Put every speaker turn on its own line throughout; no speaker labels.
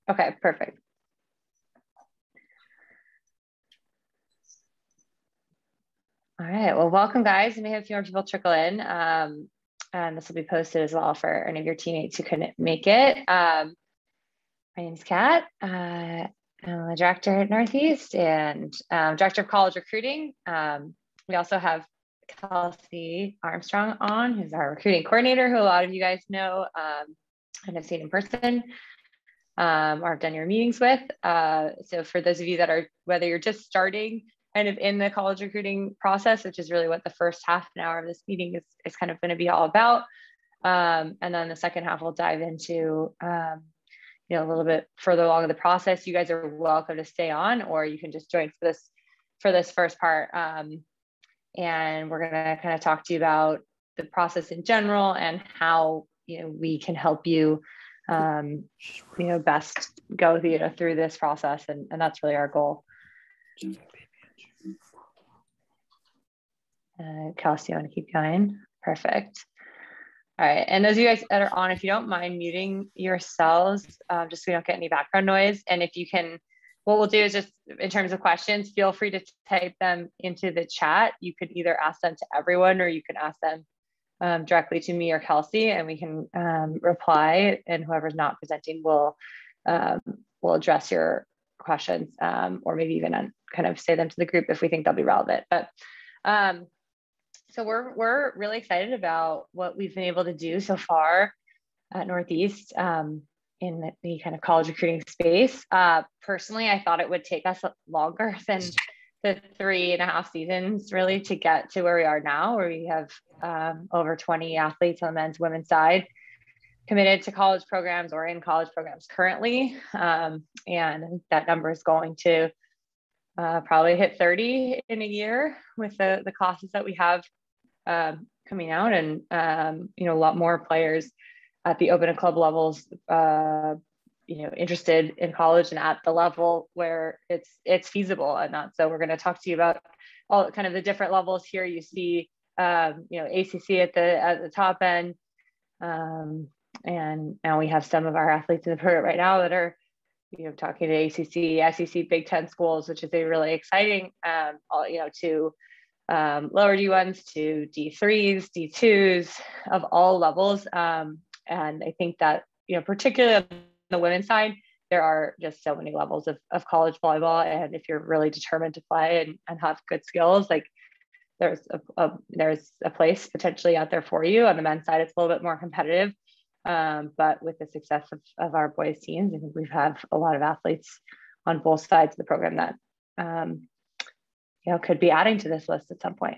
Okay, perfect. All right, well, welcome guys. We may have a few more people trickle in. And this will be posted as well for any of your teammates who couldn't make it. My name is Kat. I'm the director at Northeast and director of college recruiting. We also have Kelsey Armstrong on, who's our recruiting coordinator, who a lot of you guys know and have seen in person or have done your meetings with. So for those of you that are, whether you're just starting kind of in the college recruiting process, which is really what the first half an hour of this meeting is kind of going to be all about. And then the second half, we'll dive into, you know, a little bit further along in the process. You guys are welcome to stay on, or you can just join for this first part. And we're going to kind of talk to you about the process in general and how, you know, we can help you, you know, best go through this process. And that's really our goal. Kelsey, you want to keep going? Perfect. All right, and those of you guys that are on, if you don't mind muting yourselves, just so we don't get any background noise. And if you can, what we'll do is just in terms of questions, feel free to type them into the chat. You could either ask them to everyone or you can ask them directly to me or Kelsey, and we can reply, and whoever's not presenting will address your questions or maybe even kind of say them to the group if we think they'll be relevant. But so we're really excited about what we've been able to do so far at Northeast in the kind of college recruiting space. Personally, I thought it would take us longer than the 3.5 seasons really to get to where we are now, where we have over 20 athletes on the men's, women's side committed to college programs or in college programs currently. And that number is going to probably hit 30 in a year with the classes that we have coming out, and you know, a lot more players at the open and club levels, you know, interested in college and at the level where it's feasible and not. So we're going to talk to you about all kind of the different levels here. You see, you know, ACC at the top end, and now we have some of our athletes in the program right now that are, you know, talking to ACC, SEC, Big Ten schools, which is a really exciting, you know, to lower D1s to D3s, D2s of all levels. And I think that, you know, particularly on the women's side, there are just so many levels of college volleyball. And if you're really determined to play and have good skills, like there's a place potentially out there for you. On the men's side, it's a little bit more competitive. But with the success of our boys teams, I think we have a lot of athletes on both sides of the program that, you know, could be adding to this list at some point.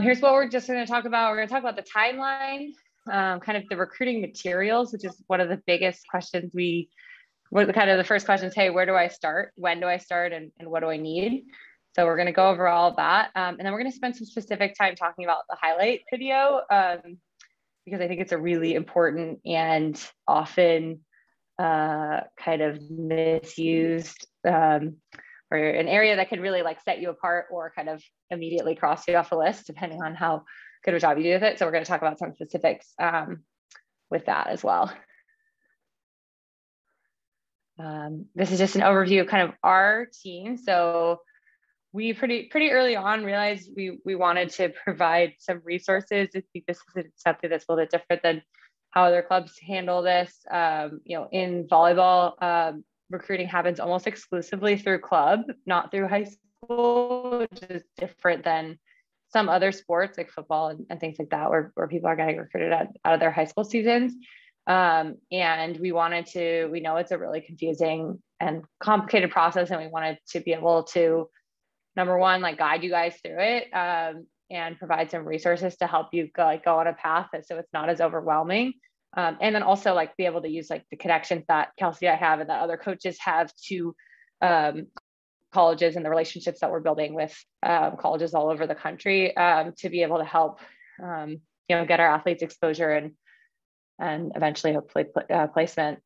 Here's what we're just going to talk about. We're going to talk about the timeline, kind of the recruiting materials, which is one of the biggest questions kind of the first question is, hey, where do I start? When do I start? And what do I need? So we're going to go over all of that. And then we're going to spend some specific time talking about the highlight video because I think it's a really important and often kind of misused or an area that could really like set you apart or kind of immediately cross you off a list, depending on how good a job you do with it. So we're going to talk about some specifics with that as well. This is just an overview of kind of our team. So we pretty early on realized we wanted to provide some resources. I think this is something that's a little bit different than how other clubs handle this. You know, in volleyball, recruiting happens almost exclusively through club, not through high school, which is different than some other sports like football and things like that, where people are getting recruited out of their high school seasons. And we know it's a really confusing and complicated process, and we wanted to be able to, number one, like guide you guys through it and provide some resources to help you go on a path so it's not as overwhelming. And then also like be able to use like the connections that Kelsey I have and that other coaches have to colleges and the relationships that we're building with colleges all over the country to be able to help you know, get our athletes exposure and eventually hopefully placement.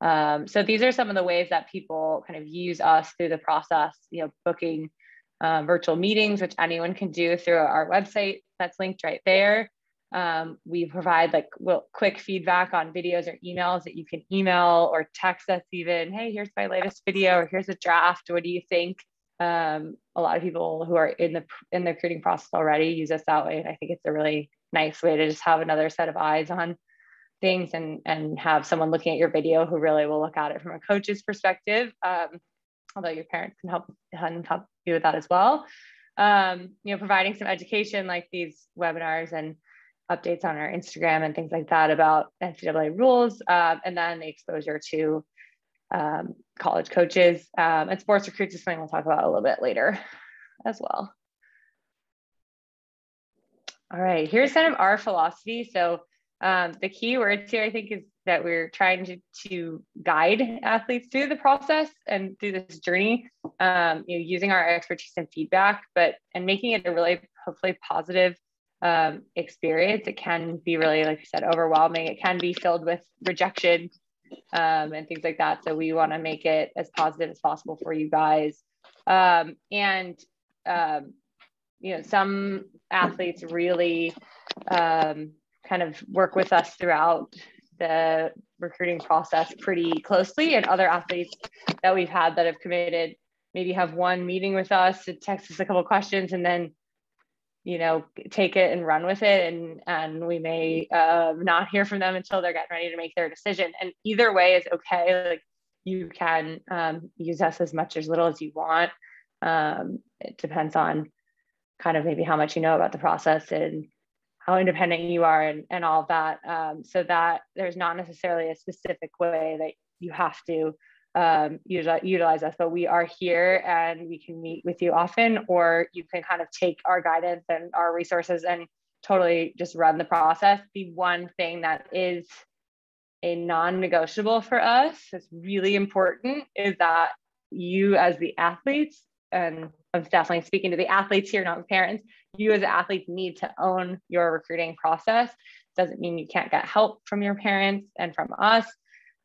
So these are some of the ways that people kind of use us through the process, you know, booking virtual meetings, which anyone can do through our website that's linked right there. We provide like quick feedback on videos or emails that you can email or text us even, hey, here's my latest video, or here's a draft. What do you think? A lot of people who are in the recruiting process already use us that way. And I think it's a really nice way to just have another set of eyes on things and have someone looking at your video who really will look at it from a coach's perspective. Although your parents can help you with that as well. Providing some education like these webinars and updates on our Instagram and things like that about NCAA rules, and then the exposure to college coaches and sports recruits is something we'll talk about a little bit later as well. All right, here's kind of our philosophy. So the key words here, I think, is that we're trying to guide athletes through the process and through this journey, using our expertise and feedback, and making it a really hopefully positive experience. It can be really, like you said, overwhelming. It can be filled with rejection and things like that. So we want to make it as positive as possible for you guys. Some athletes really kind of work with us throughout the recruiting process pretty closely, and other athletes that we've had that have committed maybe have one meeting with us to text us a couple of questions and then take it and run with it, and we may not hear from them until they're getting ready to make their decision. And either way is okay. Like, you can use us as much or as little as you want. It depends on kind of maybe how much you know about the process and how independent you are and all of that. So that there's not necessarily a specific way that you have to utilize us, but we are here and we can meet with you often, or you can kind of take our guidance and our resources and totally just run the process. The one thing that is a non-negotiable for us, that's really important, is that you as the athletes, and I'm definitely speaking to the athletes here, not the parents, you as athletes need to own your recruiting process. Doesn't mean you can't get help from your parents and from us,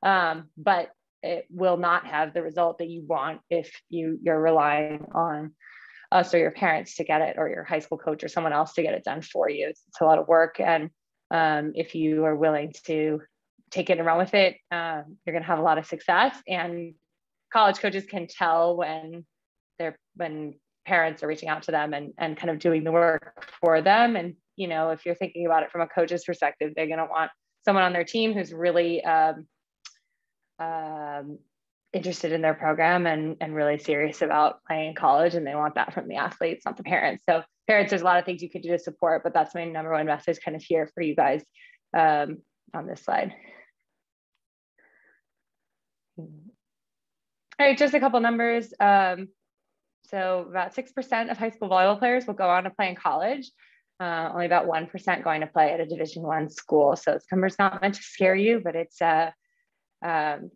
but it will not have the result that you want if you're relying on us or your parents to get it, or your high school coach or someone else to get it done for you. It's a lot of work. And if you are willing to take it and run with it, you're going to have a lot of success. And college coaches can tell when parents are reaching out to them and kind of doing the work for them. And, if you're thinking about it from a coach's perspective, they're going to want someone on their team who's really interested in their program and really serious about playing in college. And they want that from the athletes, not the parents. So parents, there's a lot of things you could do to support, but that's my number one message kind of here for you guys on this slide. All right, just a couple numbers. So about 6% of high school volleyball players will go on to play in college. Only about 1% going to play at a Division I school. So this number's not meant to scare you, but it's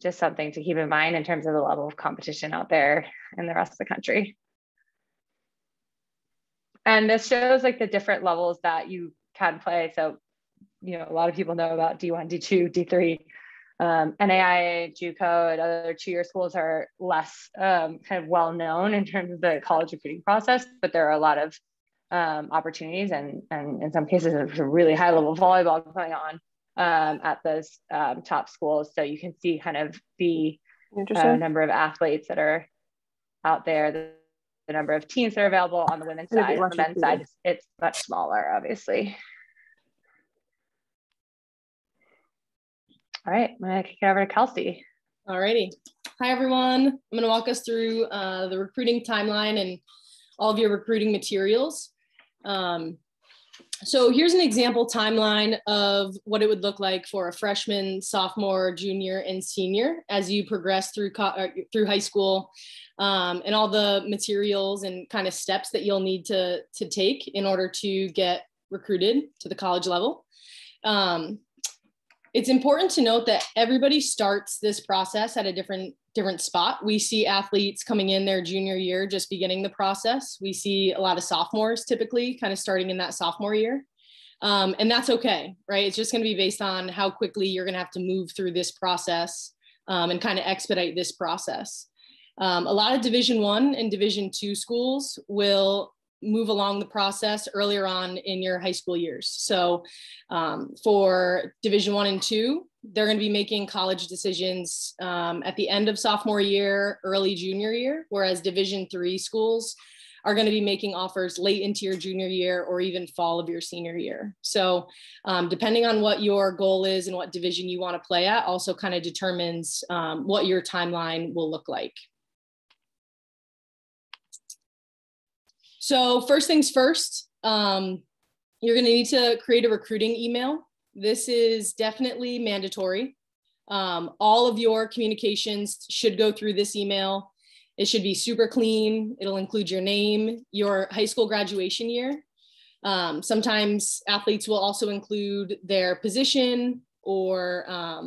just something to keep in mind in terms of the level of competition out there in the rest of the country. And this shows like the different levels that you can play. So, a lot of people know about D1, D2, D3. NAIA, JUCO, and other two-year schools are less kind of well-known in terms of the college recruiting process, but there are a lot of opportunities and in some cases there's a really high level of volleyball going on at those top schools. So you can see kind of the number of athletes that are out there, the number of teams that are available on the women's side. On the men's side, it's much smaller, obviously. All right, I'm gonna kick it over to Kelsey.
All righty. Hi, everyone. I'm gonna walk us through the recruiting timeline and all of your recruiting materials. So here's an example timeline of what it would look like for a freshman, sophomore, junior, and senior as you progress through high school, and all the materials and kind of steps that you'll need to take in order to get recruited to the college level. It's important to note that everybody starts this process at a different spot. We see athletes coming in their junior year, just beginning the process. We see a lot of sophomores typically kind of starting in that sophomore year. And that's okay, right? It's just going to be based on how quickly you're going to have to move through this process and kind of expedite this process. A lot of Division I and Division II schools will move along the process earlier on in your high school years. So for Division I and II, they're going to be making college decisions at the end of sophomore year, early junior year, whereas Division III schools are going to be making offers late into your junior year or even fall of your senior year. So depending on what your goal is and what division you want to play at also kind of determines what your timeline will look like. So first things first, you're going to need to create a recruiting email. This is definitely mandatory. All of your communications should go through this email. It should be super clean. It'll include your name, your high school graduation year. Sometimes athletes will also include their position or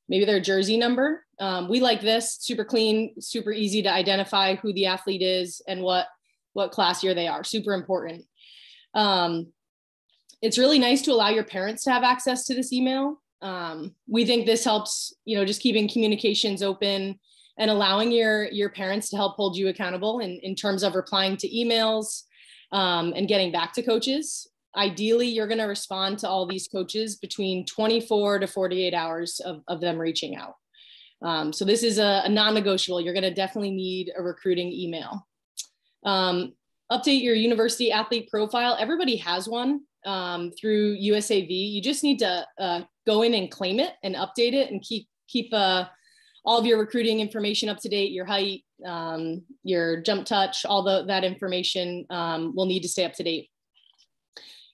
maybe their jersey number. We like this, super clean, super easy to identify who the athlete is and what class year they are, super important. It's really nice to allow your parents to have access to this email. We think this helps, just keeping communications open and allowing your parents to help hold you accountable in terms of replying to emails and getting back to coaches. Ideally, you're going to respond to all these coaches between 24 to 48 hours of them reaching out. So this is a non-negotiable. You're going to definitely need a recruiting email. Update your university athlete profile. Everybody has one through USAV. You just need to go in and claim it and update it and keep all of your recruiting information up to date, your height, your jump touch, all that information will need to stay up to date.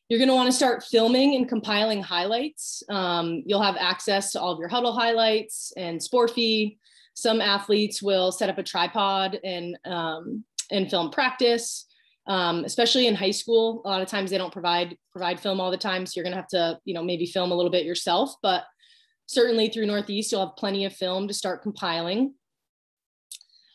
You're going to want to start filming and compiling highlights. You'll have access to all of your huddle highlights and Sportfy. Some athletes will set up a tripod and film practice, especially in high school. A lot of times they don't provide film all the time. So you're going to have to, maybe film a little bit yourself, but certainly through Northeast, you'll have plenty of film to start compiling.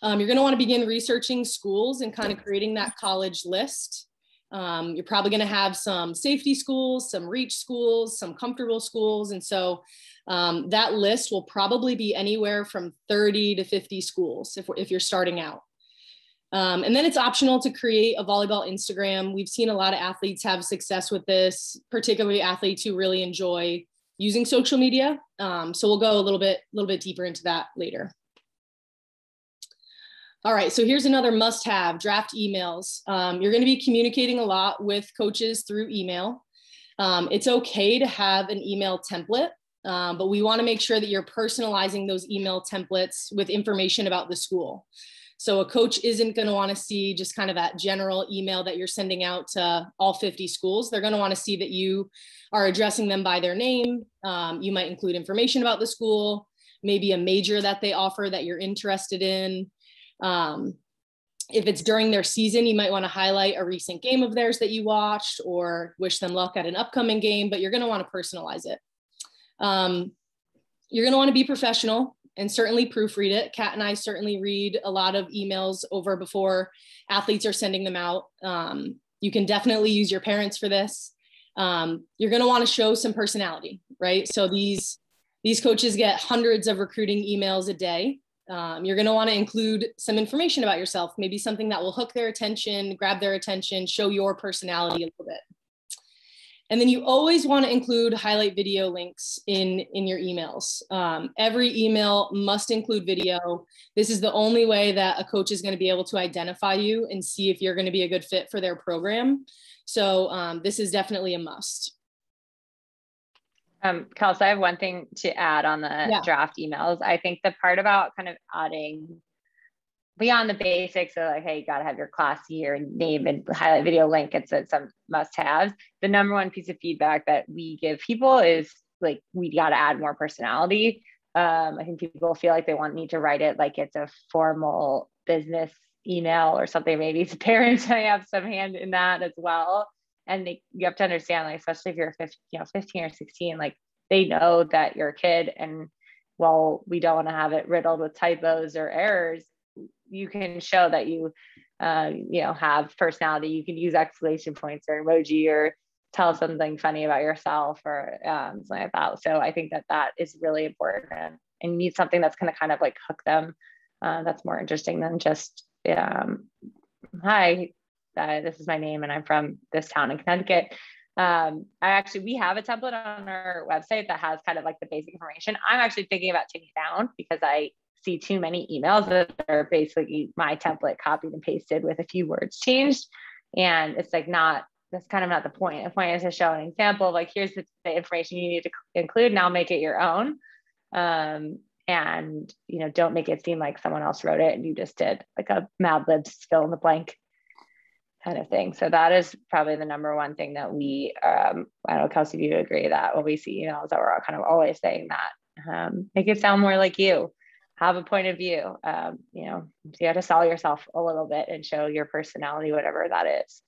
You're going to want to begin researching schools and kind of creating that college list. You're probably going to have some safety schools, some reach schools, some comfortable schools. And so that list will probably be anywhere from 30 to 50 schools if you're starting out. And then it's optional to create a volleyball Instagram. We've seen a lot of athletes have success with this, particularly athletes who really enjoy using social media. So we'll go a little bit deeper into that later. All right, so here's another must-have, draft emails. You're going to be communicating a lot with coaches through email. It's okay to have an email template, but we want to make sure that you're personalizing those email templates with information about the school. So a coach isn't going to want to see just kind of that general email that you're sending out to all 50 schools. They're going to want to see that you are addressing them by their name. You might include information about the school, maybe a major that they offer that you're interested in. If it's during their season, you might want to highlight a recent game of theirs that you watched or wish them luck at an upcoming game, but you're going to want to personalize it. You're going to want to be professional and certainly proofread it. Kat and I certainly read a lot of emails over before athletes are sending them out. You can definitely use your parents for this. You're going to want to show some personality, right? So these coaches get hundreds of recruiting emails a day. You're going to want to include some information about yourself, maybe something that will hook their attention, grab their attention, show your personality a little bit. And then you always want to include highlight video links in your emails. Every email must include video. This is the only way that a coach is going to be able to identify you and see if you're going to be a good fit for their program. So this is definitely a must.
Kelsey, I have one thing to add on the draft emails. I think the part about kind of adding beyond the basics of like, hey, you got to have your class year and name and highlight video link. It's some must-haves. The number one piece of feedback that we give people is like, we got to add more personality. I think people feel like they need to write it like it's a formal business email or something. Maybe it's parents may have some hand in that as well. And you have to understand, like, especially if you're 15 or 16, like they know that you're a kid, and while we don't want to have it riddled with typos or errors, you can show that you have personality. You can use exclamation points or emoji or tell something funny about yourself or something like that. So I think that is really important, and you need something that's going to kind of like hook them. That's more interesting than just, hi, This is my name and I'm from this town in Connecticut. We have a template on our website that has kind of like the basic information. I'm actually thinking about taking it down because I see too many emails that are basically my template copied and pasted with a few words changed. And it's like that's kind of not the point. The point is to show an example of like, here's the information you need to include. Now make it your own. And, don't make it seem like someone else wrote it and you just did like a Mad Libs fill in the blank kind of thing. So that is probably the number one thing that we, I don't know, Kelsey, do you agree that when we see emails that we're all kind of always saying that, make it sound more like you, have a point of view, you have to sell yourself a little bit and show your personality, whatever that is.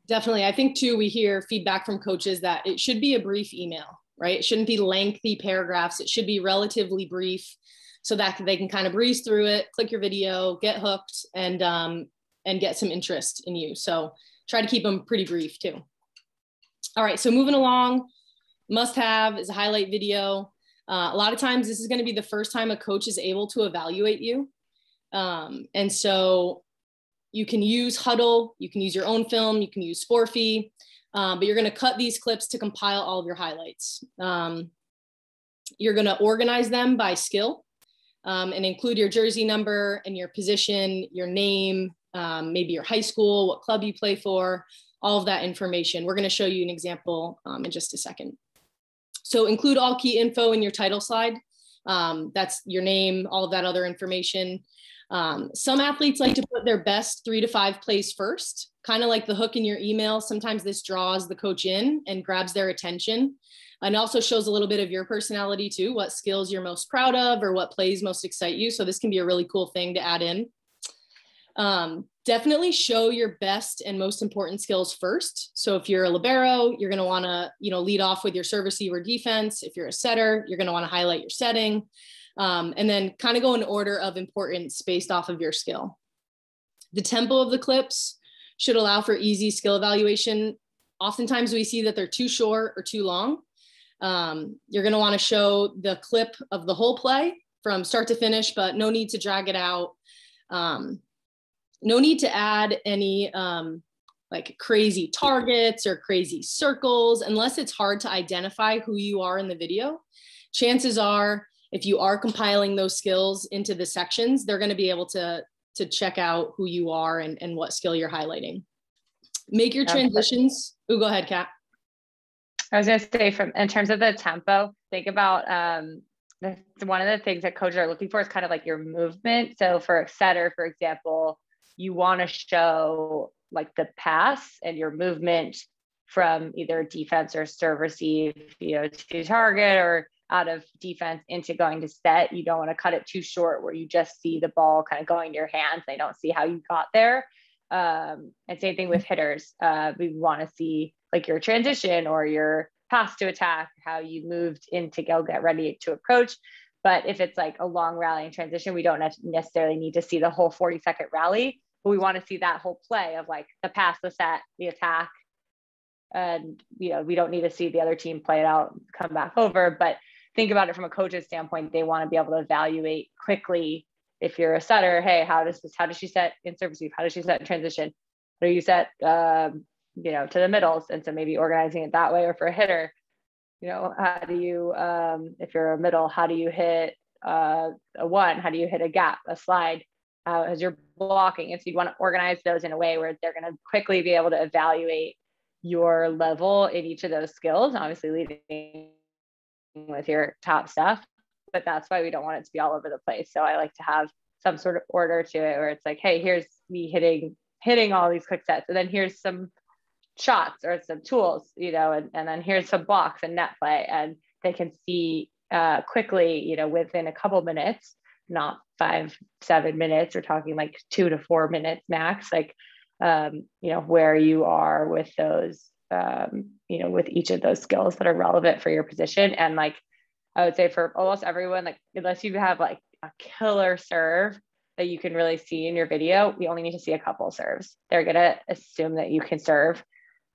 Definitely. I think too, we hear feedback from coaches that it should be a brief email, right? It shouldn't be lengthy paragraphs. It should be relatively brief so that they can kind of breeze through it, click your video, get hooked, and get some interest in you. So try to keep them pretty brief too. All right, so moving along, must have is a highlight video. A lot of times this is going to be the first time a coach is able to evaluate you. And so you can use Huddle, you can use your own film, you can use Sporfy, but you're going to cut these clips to compile all of your highlights. You're going to organize them by skill and include your jersey number and your position, your name, maybe your high school, what club you play for, all of that information. We're going to show you an example in just a second. So include all key info in your title slide. That's your name, all of that other information. Some athletes like to put their best 3 to 5 plays first, kind of like the hook in your email. Sometimes this draws the coach in and grabs their attention, and also shows a little bit of your personality too, what skills you're most proud of or what plays most excite you. So this can be a really cool thing to add in. Definitely show your best and most important skills first. So if you're a libero, you're going to want to, lead off with your serve, receiver, defense. If you're a setter, you're going to want to highlight your setting. And then kind of go in order of importance based off of your skill. The tempo of the clips should allow for easy skill evaluation. Oftentimes we see that they're too short or too long. You're going to want to show the clip of the whole play from start to finish, but no need to drag it out. No need to add any like crazy targets or crazy circles unless it's hard to identify who you are in the video. Chances are, if you are compiling those skills into the sections, they're going to be able to check out who you are and what skill you're highlighting. Make your transitions. Oh, go ahead, Kat.
I was going to say, in terms of the tempo, think about one of the things that coaches are looking for is kind of like your movement. So for a setter, for example, you want to show like the pass and your movement from either defense or serve receive, to target or out of defense into going to set. You don't want to cut it too short where you just see the ball kind of going to your hands. They don't see how you got there. And same thing with hitters. We want to see like your transition or your pass to attack, how you moved in to go get ready to approach. But if it's like a long rallying transition, we don't necessarily need to see the whole 40-second rally, but we want to see that whole play of like the pass, the set, the attack. And, we don't need to see the other team play it out, come back over, but think about it from a coach's standpoint. They want to be able to evaluate quickly. If you're a setter, hey, how does she set in serve receive? How does she set in transition? How do you set, to the middles? And so maybe organizing it that way. Or for a hitter, how do you, if you're a middle, how do you hit a one? How do you hit a gap, a slide as you're blocking? And so you want to organize those in a way where they're going to quickly be able to evaluate your level in each of those skills, obviously leading with your top stuff, but that's why we don't want it to be all over the place. So I like to have some sort of order to it where it's like, hey, here's me hitting all these quick sets, and then here's some shots or some tools, and then here's some blocks and net play, and they can see quickly, within a couple minutes, not 5-7 minutes. We're talking like 2 to 4 minutes max, like where you are with those, with each of those skills that are relevant for your position. And like, I would say for almost everyone, like, unless you have like a killer serve that you can really see in your video, we only need to see a couple serves. They're going to assume that you can serve.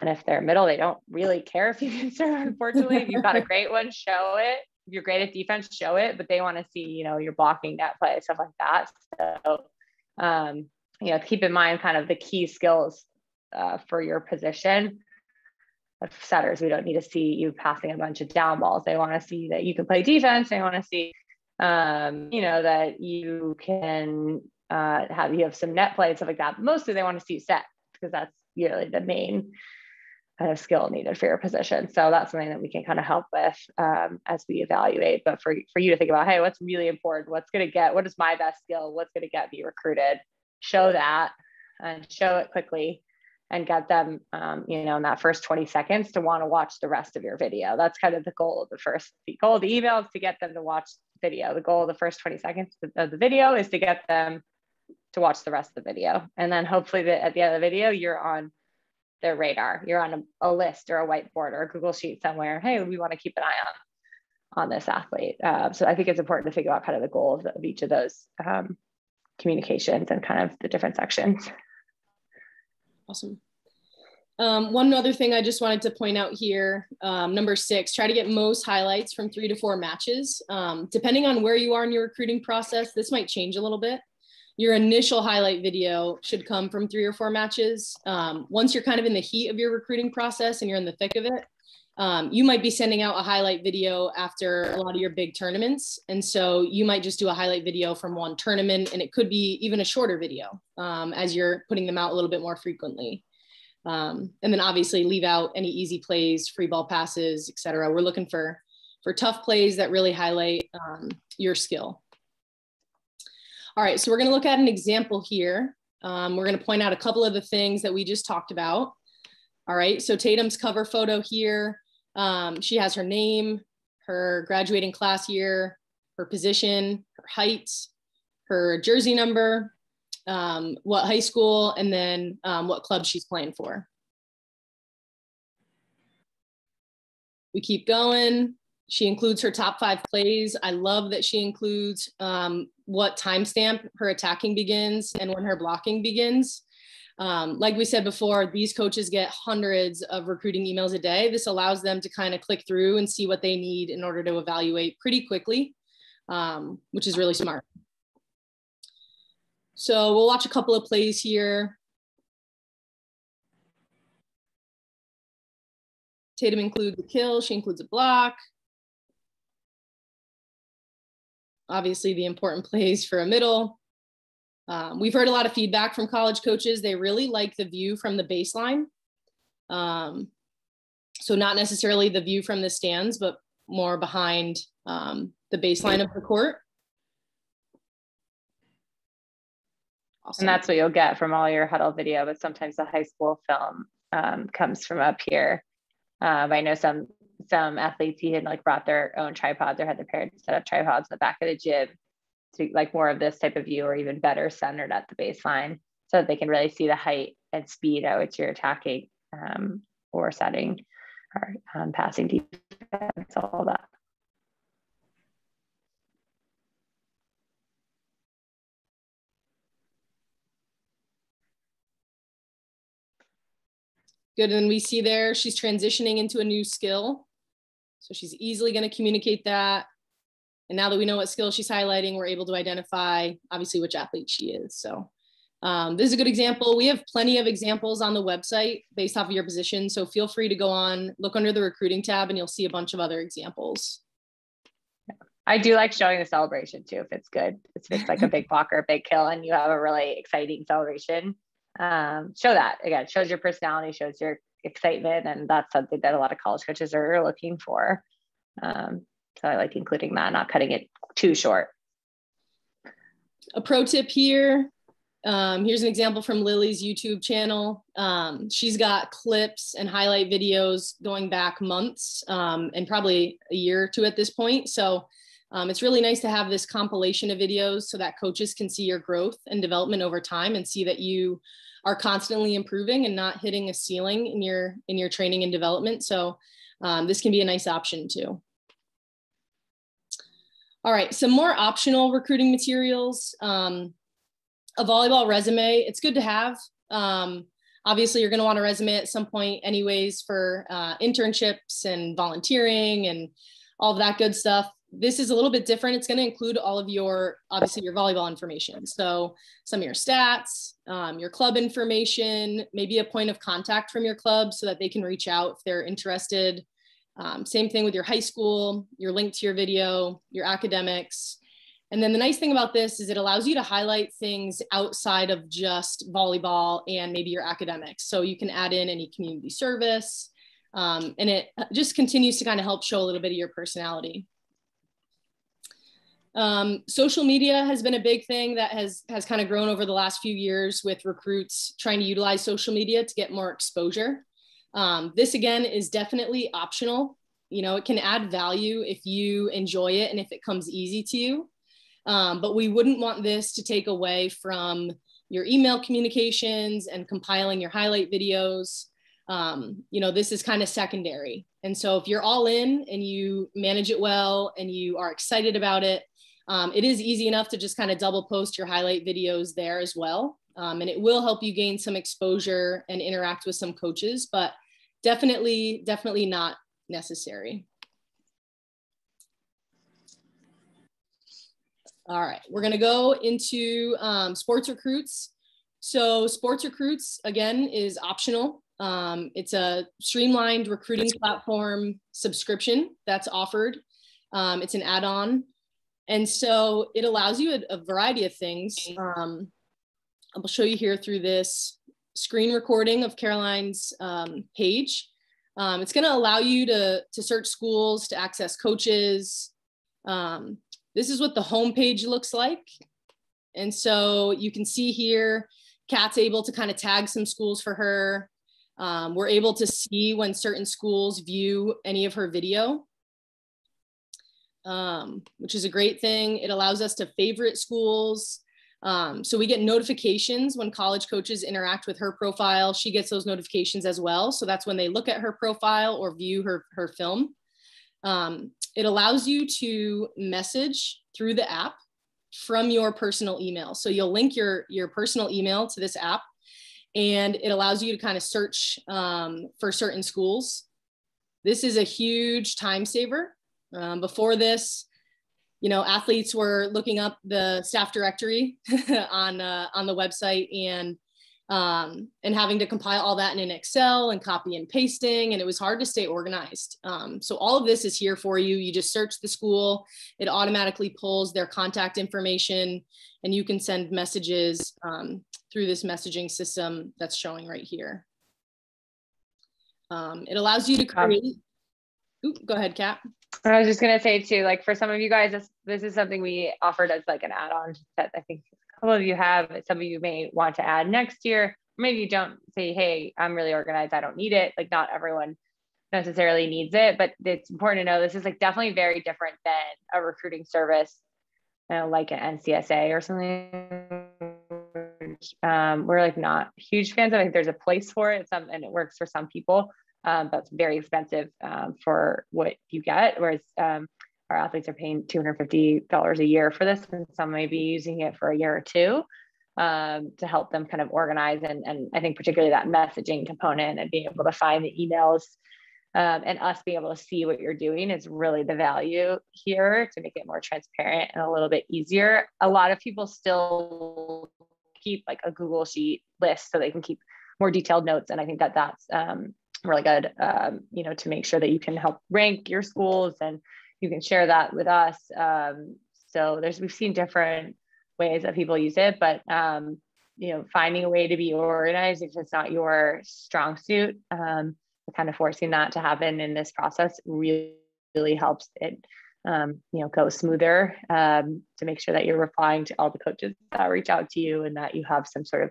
And if they're middle, they don't really care if you can serve, unfortunately. If you've got a great one, show it. If you're great at defense, show it, but they want to see, your blocking, net play, stuff like that. So, keep in mind kind of the key skills for your position. Setters, we don't need to see you passing a bunch of down balls. They want to see that you can play defense. They want to see, that you can you have some net play and stuff like that. Mostly they want to see you set, because that's really the main kind of skill needed for your position. So that's something that we can kind of help with as we evaluate. But for you to think about, hey, what's really important? What is my best skill? What's going to get me recruited? Show that, and show it quickly, and get them, in that first 20 seconds to want to watch the rest of your video. That's kind of the goal of the goal of the email is to get them to watch the video. The goal of the first 20 seconds of the video is to get them to watch the rest of the video. And then hopefully at the end of the video, you're on their radar. You're on a list or a whiteboard or a Google Sheet somewhere. Hey, we want to keep an eye on this athlete. So I think it's important to figure out kind of the goal of each of those communications and kind of the different sections.
Awesome. One other thing I just wanted to point out here, number 6, try to get most highlights from 3 to 4 matches. Depending on where you are in your recruiting process, this might change a little bit. Your initial highlight video should come from 3 or 4 matches. Once you're kind of in the heat of your recruiting process and you're in the thick of it, you might be sending out a highlight video after a lot of your big tournaments. And so you might just do a highlight video from one tournament, and it could be even a shorter video as you're putting them out a little bit more frequently. And then obviously leave out any easy plays, free ball passes, etc. We're looking for tough plays that really highlight your skill. All right, so we're going to look at an example here. We're going to point out a couple of the things that we just talked about. All right, so Tatum's cover photo here. She has her name, her graduating class year, her position, her height, her jersey number, what high school, and then what club she's playing for. We keep going. She includes her top 5 plays. I love that she includes what timestamp her attacking begins and when her blocking begins. Like we said before, these coaches get hundreds of recruiting emails a day. This allows them to kind of click through and see what they need in order to evaluate pretty quickly, which is really smart. So we'll watch a couple of plays here. Tatum includes a kill. She includes a block. Obviously the important plays for a middle. We've heard a lot of feedback from college coaches. They really like the view from the baseline. So not necessarily the view from the stands, but more behind the baseline of the court. Awesome.
And that's what you'll get from all your huddle video, but sometimes the high school film comes from up here. I know some athletes had like brought their own tripods or had their parents set up tripods in the back of the gym to like more of this type of view, or even better centered at the baseline, so that they can really see the height and speed at which you're attacking or setting or passing defense, all that.
Good, and we see there she's transitioning into a new skill. So she's easily going to communicate that. And now that we know what skill she's highlighting, we're able to identify obviously which athlete she is. So this is a good example. We have plenty of examples on the website based off of your position. So feel free to go on, look under the recruiting tab, and you'll see a bunch of other examples.
I do like showing the celebration too, if it's good. If it's like a big block or a big kill and you have a really exciting celebration. Show that. Again, shows your personality, shows your excitement, and that's something that a lot of college coaches are looking for. So I like including that, not cutting it too short.
A pro tip here. Here's an example from Lily's YouTube channel. She's got clips and highlight videos going back months and probably a year or 2 at this point. So it's really nice to have this compilation of videos so that coaches can see your growth and development over time and see that you are constantly improving and not hitting a ceiling in your training and development. So this can be a nice option too. All right, some more optional recruiting materials. A volleyball resume, it's good to have. Obviously, you're going to want a resume at some point anyways for internships and volunteering and all of that good stuff. This is a little bit different. It's going to include all of your, obviously your volleyball information. So some of your stats, your club information, maybe a point of contact from your club so that they can reach out if they're interested. Same thing with your high school, your link to your video, your academics. And then the nice thing about this is it allows you to highlight things outside of just volleyball and maybe your academics. So you can add in any community service, and it just continues to kind of help show a little bit of your personality. Social media has been a big thing that has kind of grown over the last few years with recruits trying to utilize social media to get more exposure. This again is definitely optional. You know, it can add value if you enjoy it and if it comes easy to you. But we wouldn't want this to take away from your email communications and compiling your highlight videos. You know, this is kind of secondary. And so if you're all in and you manage it well and you are excited about it, it is easy enough to just kind of double post your highlight videos there as well. And it will help you gain some exposure and interact with some coaches, but definitely not necessary. All right, we're gonna go into sports recruits. So sports recruits, again, is optional. It's a streamlined recruiting platform subscription that's offered. It's an add-on. And so it allows you a variety of things. I'll show you here through this screen recording of Caroline's page. It's gonna allow you to search schools, to access coaches. This is what the homepage looks like. And so you can see here, Kat's able to kind of tag some schools for her. We're able to see when certain schools view any of her video, which is a great thing. It allows us to favorite schools. So we get notifications when college coaches interact with her profile. She gets those notifications as well. So that's when they look at her profile or view her film. It allows you to message through the app from your personal email. So you'll link your personal email to this app, and it allows you to kind of search for certain schools. This is a huge time saver. Before this, you know, athletes were looking up the staff directory on the website and having to compile all that in an Excel and copy and pasting, and it was hard to stay organized. So all of this is here for you. You just search the school, it automatically pulls their contact information, and you can send messages through this messaging system that's showing right here. It allows you to create, go ahead, Kat.
I was just gonna say too, like for some of you guys, this is something we offered as like an add-on that I think a couple of you have. Some of you may want to add next year. Or maybe you don't, say, hey, I'm really organized, I don't need it. Like not everyone necessarily needs it, but it's important to know this is like definitely very different than a recruiting service, you know, like an NCSA or something. We're like not huge fans of it. I think there's a place for it, and it works for some people. But it's very expensive for what you get, whereas our athletes are paying $250 a year for this, and some may be using it for a year or two to help them kind of organize. And I think particularly that messaging component and being able to find the emails and us being able to see what you're doing is really the value here to make it more transparent and a little bit easier. A lot of people still keep like a Google Sheet list so they can keep more detailed notes, and I think that that's really good, you know, to make sure that you can help rank your schools and you can share that with us. So we've seen different ways that people use it, but, you know, finding a way to be organized if it's not your strong suit, kind of forcing that to happen in this process really helps it, you know, go smoother, to make sure that you're replying to all the coaches that reach out to you and that you have some sort of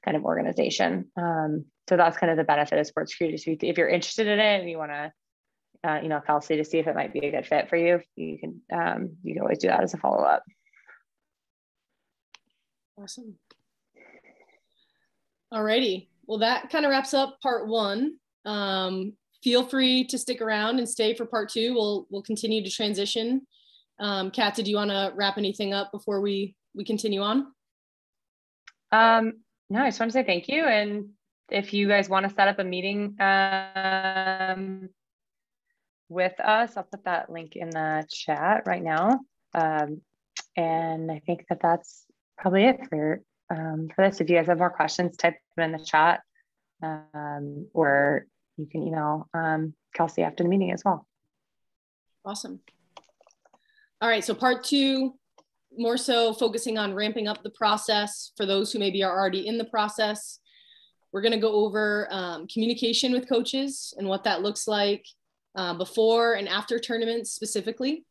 kind of organization. So that's kind of the benefit of sports recruiting. If you're interested in it and you want to, you know, Kelsey, to see if it might be a good fit for you, you can always do that as a follow-up.
Awesome. Alrighty. Well, that kind of wraps up part one. Feel free to stick around and stay for part two. We'll continue to transition. Kat, did you want to wrap anything up before we continue on?
No, I just want to say thank you. And if you guys want to set up a meeting with us. I'll put that link in the chat right now. And I think that that's probably it for this. If you guys have more questions, type them in the chat, or you can email Kelsey after the meeting as well.
Awesome. All right, so part 2, more so focusing on ramping up the process for those who maybe are already in the process. We're gonna go over communication with coaches and what that looks like before and after tournaments specifically.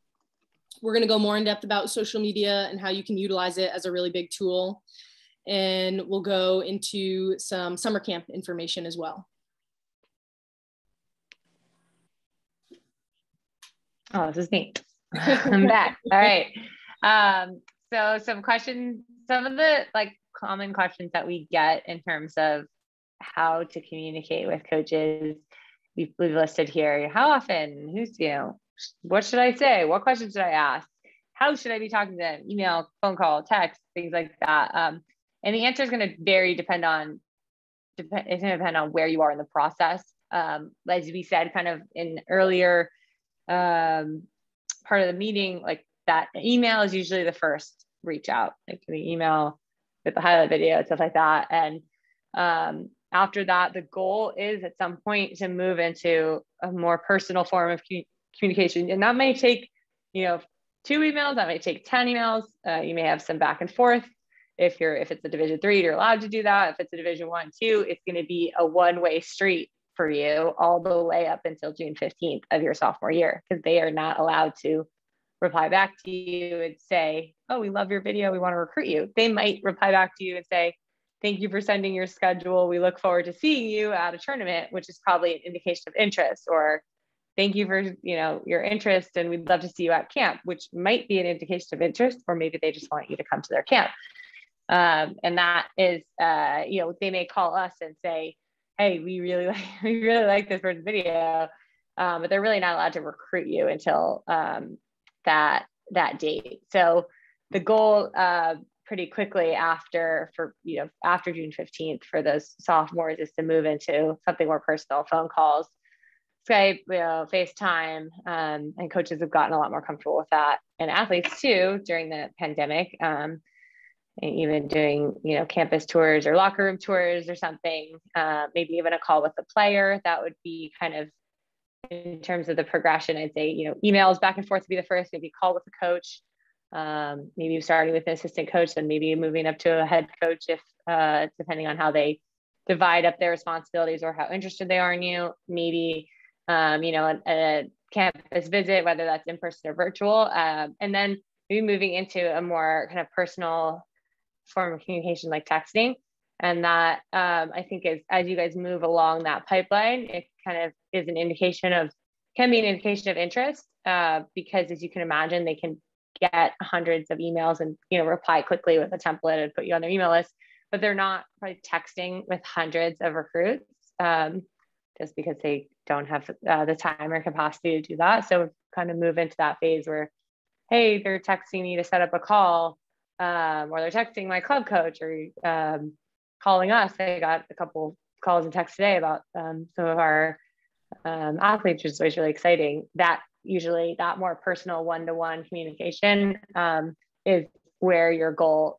We're gonna go more in depth about social media and how you can utilize it as a really big tool. And we'll go into some summer camp information as well.
Oh, this is neat. I'm back. All right. So some questions, some of the like common questions that we get in terms of how to communicate with coaches, we've listed here. How often? Who's, what should I say? What questions should I ask? How should I be talking to them? Email, phone call, text, things like that. And the answer is going to vary it's going to depend on where you are in the process. As we said, kind of in earlier part of the meeting, like that email is usually the first reach out, like the email with the highlight video, stuff like that. And after that, the goal is at some point to move into a more personal form of communication. And that may take, 2 emails, that may take 10 emails. You may have some back and forth. If it's a Division III, you're allowed to do that. If it's a Division I, II, it's going to be a one-way street for you all the way up until June 15th of your sophomore year, because they are not allowed to reply back to you and say, oh, we love your video, we want to recruit you. They might reply back to you and say, thank you for sending your schedule, we look forward to seeing you at a tournament, which is probably an indication of interest, or thank you for your interest and we'd love to see you at camp, which might be an indication of interest, or maybe they just want you to come to their camp. And that is, they may call us and say, hey, we really like this person's video, but they're really not allowed to recruit you until that date. So the goal pretty quickly after June 15th for those sophomores is to move into something more personal, phone calls, Skype, FaceTime, and coaches have gotten a lot more comfortable with that, and athletes too during the pandemic. And even doing, campus tours or locker room tours or something, maybe even a call with the player. That would be kind of, in terms of the progression, I'd say, emails back and forth would be the first, maybe call with the coach, maybe starting with an assistant coach, then maybe moving up to a head coach if, depending on how they divide up their responsibilities or how interested they are in you, maybe, a campus visit, whether that's in person or virtual, and then maybe moving into a more kind of personal form of communication like texting. And that I think is, as you guys move along that pipeline, it kind of is can be an indication of interest, because as you can imagine, they can get hundreds of emails and reply quickly with a template and put you on their email list, but they're not probably texting with hundreds of recruits, just because they don't have the time or capacity to do that. So kind of move into that phase where, hey, they're texting me to set up a call, or they're texting my club coach, or calling us. I got a couple calls and texts today about some of our athletes, which is always really exciting. That usually that more personal one-to-one communication is where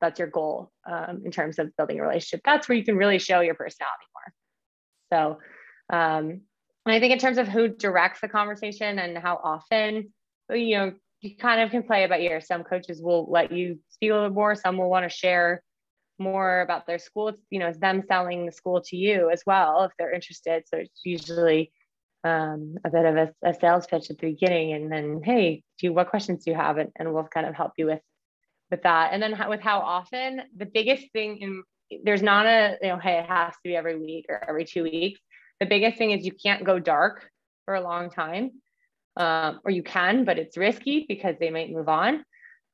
that's your goal in terms of building a relationship. That's where you can really show your personality more. So, and I think in terms of who directs the conversation and how often, you kind of can play it by ear. Some coaches will let you speak a little bit more. Some will want to share more about their school. It's them selling the school to you as well if they're interested. So it's usually a bit of a sales pitch at the beginning, and then, hey, what questions do you have? And we'll kind of help you with that. And then with how often, the biggest thing there's not a, hey, it has to be every week or every 2 weeks. The biggest thing is you can't go dark for a long time. Or you can, but it's risky because they might move on,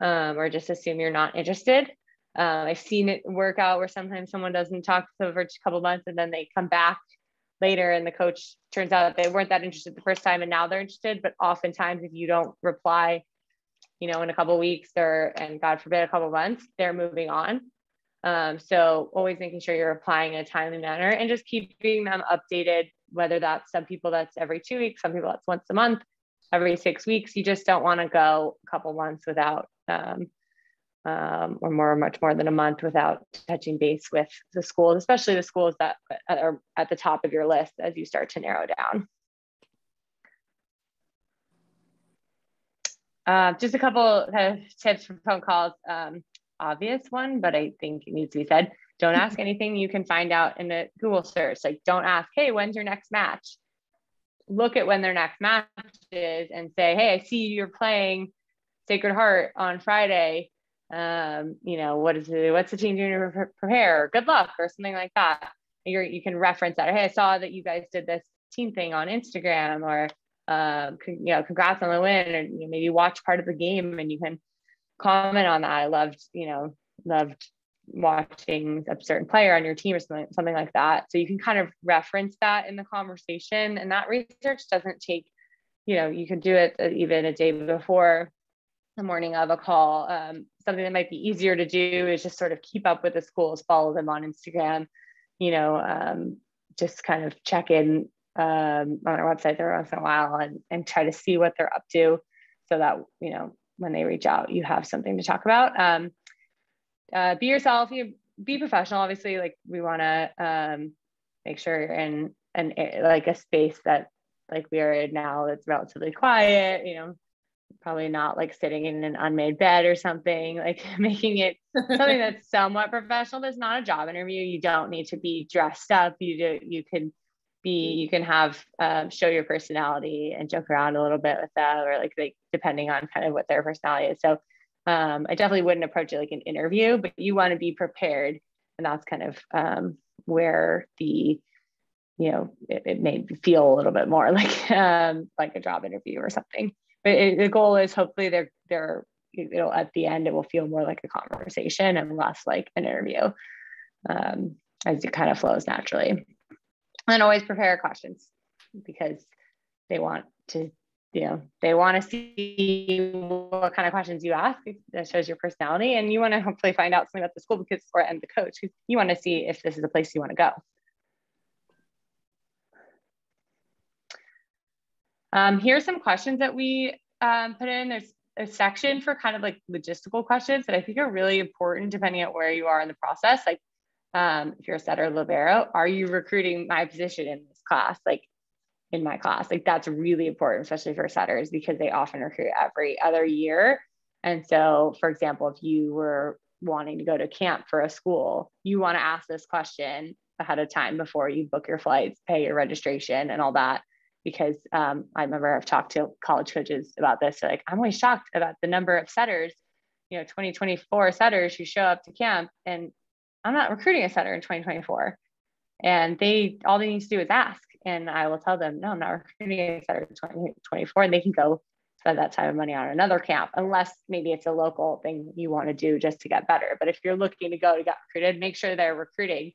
or just assume you're not interested. I've seen it work out where sometimes someone doesn't talk to them for a couple months and then they come back later and the coach turns out that they weren't that interested the first time and now they're interested. But oftentimes if you don't reply, in a couple of weeks and God forbid, a couple of months, they're moving on. So always making sure you're applying in a timely manner and just keeping them updated, whether that's some people that's every 2 weeks, some people that's once a month. every 6 weeks. You just don't want to go a couple months without, or much more than a month without touching base with the schools, especially the schools that are at the top of your list as you start to narrow down. Just a couple kind of tips for phone calls. Obvious one, but I think it needs to be said. Don't ask anything you can find out in a Google search. Like, don't ask, hey, when's your next match? Look at when their next match is and say, hey, I see you're playing Sacred Heart on Friday. What's the team doing to prepare? Good luck, or something like that. You can reference that. Or, hey, I saw that you guys did this team thing on Instagram, or congrats on the win, or maybe watch part of the game and you can comment on that. I loved watching a certain player on your team or something like that. So you can kind of reference that in the conversation, and that research doesn't take, you can do it even a day before, the morning of a call. Something that might be easier to do is just sort of keep up with the schools, follow them on Instagram, just kind of check in on their website every once in a while and try to see what they're up to, so that, when they reach out, you have something to talk about. Be yourself, be professional. Obviously, like, we want to make sure you're in like a space that, like we are in now, that's relatively quiet, probably not like sitting in an unmade bed or something, like making it something that's somewhat professional. There's not a job interview. You don't need to be dressed up. You can have show your personality and joke around a little bit with that, or like depending on kind of what their personality is. So I definitely wouldn't approach it like an interview, but you want to be prepared. And that's kind of where it may feel a little bit more like a job interview or something. But the goal is hopefully at the end, it will feel more like a conversation and less like an interview, as it kind of flows naturally. And always prepare questions, because they want to see what kind of questions you ask. That shows your personality, and you want to hopefully find out something about the school and the coach, because you want to see if this is a place you want to go. Here's some questions that we put in. There's a section for kind of like logistical questions that I think are really important depending on where you are in the process. Like, if you're a setter or libero, are you recruiting my position in this class? Like, in my class, like, that's really important, especially for setters, because they often recruit every other year. And so, for example, if you were wanting to go to camp for a school, you want to ask this question ahead of time before you book your flights, pay your registration and all that. Because I remember I've talked to college coaches about this. Like, I'm always shocked about the number of setters, 2024 setters who show up to camp, and I'm not recruiting a setter in 2024. And all they need to do is ask. And I will tell them, no, I'm not recruiting a setter in 2024. And they can go spend that time and money on another camp, unless maybe it's a local thing you want to do just to get better. But if you're looking to go to get recruited, make sure they're recruiting.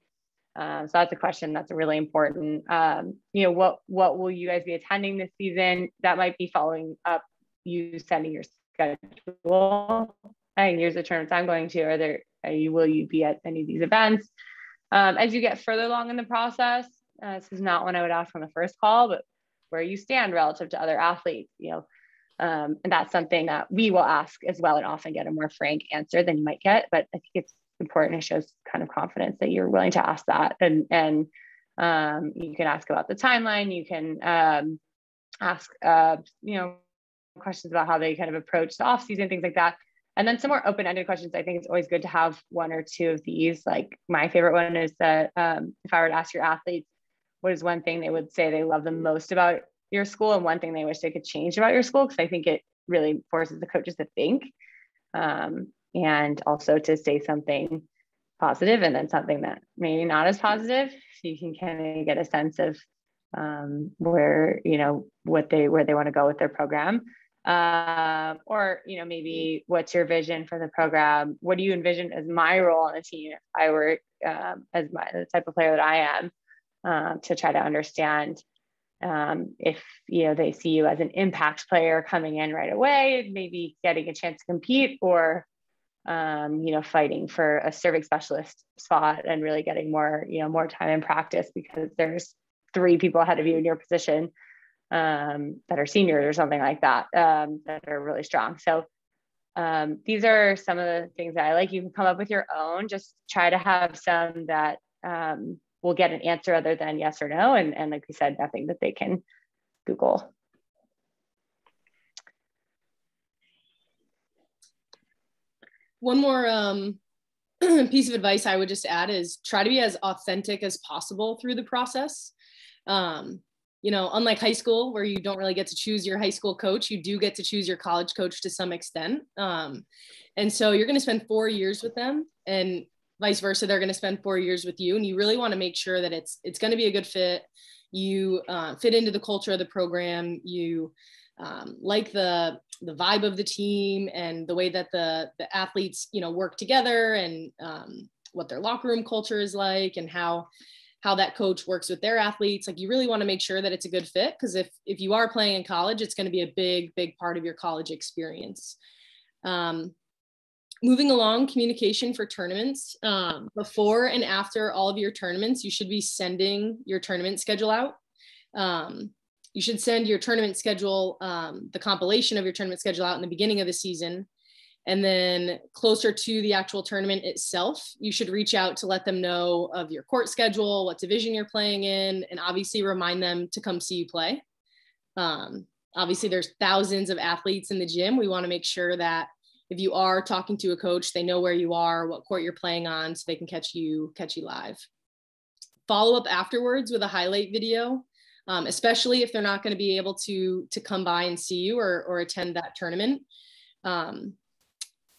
So that's a question that's really important. What will you guys be attending this season? That might be following up you sending your schedule. Hey, here's the tournaments I'm going to. Will you be at any of these events? As you get further along in the process, this is not one I would ask on the first call, but where you stand relative to other athletes, and that's something that we will ask as well, and often get a more frank answer than you might get. But I think it's important. It shows kind of confidence that you're willing to ask that. And you can ask about the timeline. You can ask, questions about how they kind of approach the off season, things like that. And then some more open-ended questions. I think it's always good to have one or two of these. Like, my favorite one is that if I were to ask your athletes, what is one thing they would say they love the most about your school, and one thing they wish they could change about your school? Because I think it really forces the coaches to think, and also to say something positive and then something that maybe not as positive. So you can kind of get a sense of where they want to go with their program. Or maybe what's your vision for the program? What do you envision as my role on the team if I were the type of player that I am, to try to understand if they see you as an impact player coming in right away, maybe getting a chance to compete, or fighting for a serving specialist spot and really getting more time in practice because there's 3 people ahead of you in your position. that are seniors or something like that, that are really strong. So these are some of the things that I like. You can come up with your own, just try to have some that will get an answer other than yes or no. And like we said, nothing that they can Google.
One more piece of advice I would just add is try to be as authentic as possible through the process. You know, unlike high school where you don't really get to choose your high school coach, you do get to choose your college coach to some extent. And so you're going to spend 4 years with them, and vice versa. They're going to spend 4 years with you. And you really want to make sure that it's going to be a good fit. You fit into the culture of the program. You like the vibe of the team and the way that the athletes, you know, work together, and what their locker room culture is like, and how that coach works with their athletes. Like, you really want to make sure that it's a good fit, because if you are playing in college, it's going to be a big part of your college experience. Moving along, communication for tournaments. Before and after all of your tournaments, you should be sending your tournament schedule out. You should send your tournament schedule, the compilation of your tournament schedule out in the beginning of the season. And then closer to the actual tournament itself, you should reach out to let them know of your court schedule, what division you're playing in, and obviously remind them to come see you play. Obviously, there's thousands of athletes in the gym. We want to make sure that if you are talking to a coach, they know where you are, what court you're playing on, so they can catch you live. Follow up afterwards with a highlight video, especially if they're not going to be able to come by and see you or attend that tournament.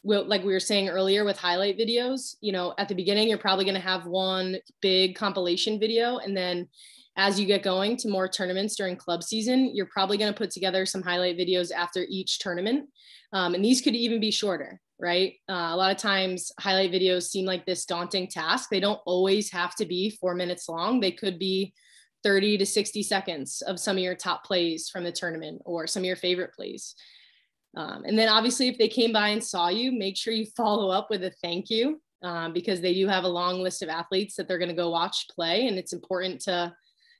Like we were saying earlier with highlight videos, you know, at the beginning, you're probably going to have one big compilation video. And then as you get going to more tournaments during club season, you're probably going to put together some highlight videos after each tournament. And these could even be shorter, right? A lot of times highlight videos seem like this daunting task. They don't always have to be 4 minutes long. They could be 30 to 60 seconds of some of your top plays from the tournament or some of your favorite plays. And then obviously if they came by and saw you, make sure you follow up with a thank you, because they do have a long list of athletes that they're going to go watch play. And it's important to